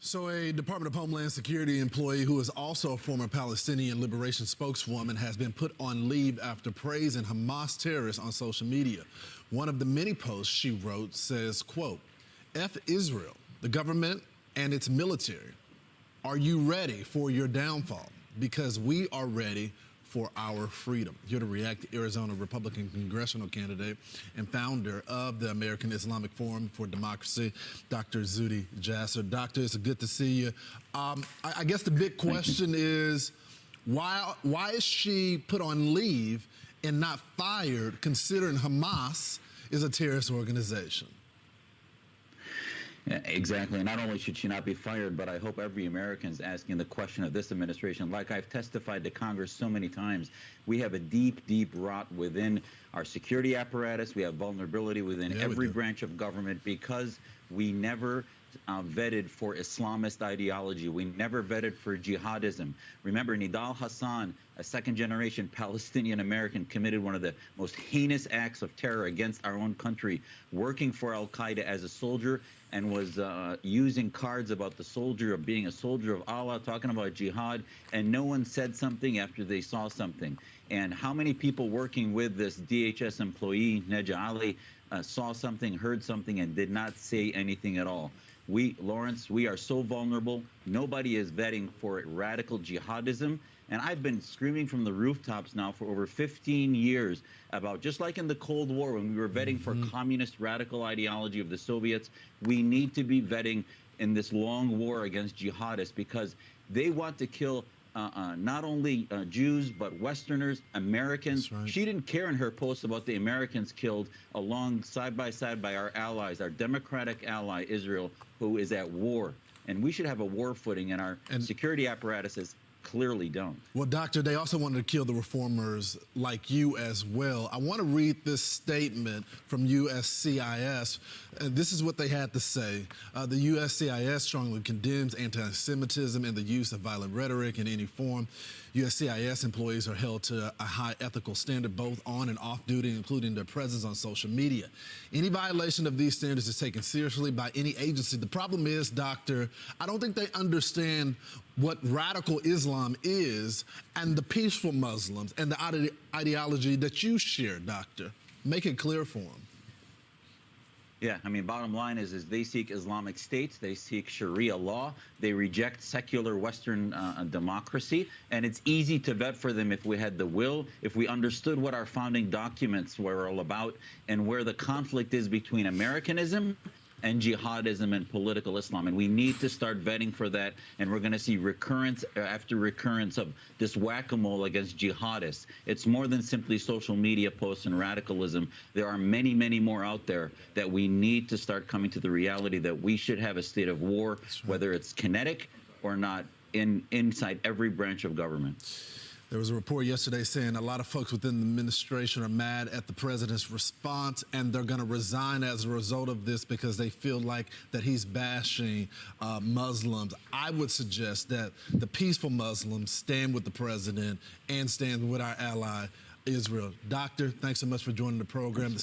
So a Department of Homeland Security employee who is also a former Palestinian liberation spokeswoman has been put on leave after praising Hamas terrorists on social media. One of the many posts she wrote says, quote, "F Israel, the government and its military. Are you ready for your downfall? Because we are ready for our freedom." Here to react, Arizona Republican congressional candidate and founder of the American Islamic Forum for Democracy, Dr. Zuhdi Jasser. Doctor, it's good to see you. I guess the big question is, why is she put on leave and not fired, considering Hamas is a terrorist organization? Yeah, exactly. Not only should she not be fired, but I hope every American is asking the question of this administration. Like I've testified to Congress so many times, we have a deep, deep rot within our security apparatus. We have vulnerability within every branch of government because we never vetted for Islamist ideology. We never vetted for jihadism. Remember, Nidal Hassan, a second-generation Palestinian American, committed one of the most heinous acts of terror against our own country, working for al-Qaeda as a soldier, and was using cards about the soldier, of being a soldier of Allah, talking about jihad, and no one said something after they saw something. And how many people working with this DHS employee, Neja Ali, saw something, heard something, and did not say anything at all? Lawrence, we are so vulnerable. Nobody is vetting for radical jihadism. And I've been screaming from the rooftops now for over 15 years about, just like in the Cold War when we were vetting for communist radical ideology of the Soviets, we need to be vetting in this long war against jihadists because they want to kill not only Jews, but Westerners, Americans. Right. She didn't care in her post about the Americans killed along side by side by our allies, our democratic ally, Israel, who is at war. And we should have a war footing, and our security apparatuses clearly don't. Well, Doctor, they also wanted to kill the reformers like you as well. I want to read this statement from USCIS. This is what they had to say. The USCIS strongly condemns anti-Semitism and the use of violent rhetoric in any form. USCIS employees are held to a high ethical standard both on and off duty, including their presence on social media. Any violation of these standards is taken seriously by any agency. The problem is, Doctor, I don't think they understand what radical Islam is and the peaceful Muslims and the ideology that you share, Doctor. Make it clear for them. Yeah, I mean, bottom line is they seek Islamic states, they seek Sharia law, they reject secular Western democracy, and it's easy to vet for them if we had the will, if we understood what our founding documents were all about, and where the conflict is between Americanism and jihadism and political Islam. And we need to start vetting for that. And we're going to see recurrence after recurrence of this whack-a-mole against jihadists. It's more than simply social media posts and radicalism. There are many, many more out there that we need to start coming to the reality that we should have a state of war, whether it's kinetic or not, inside every branch of government. There was a report yesterday saying a lot of folks within the administration are mad at the president's response, and they're going to resign as a result of this because they feel like that he's bashing Muslims. I would suggest that the peaceful Muslims stand with the president and stand with our ally, Israel. Doctor, thanks so much for joining the program.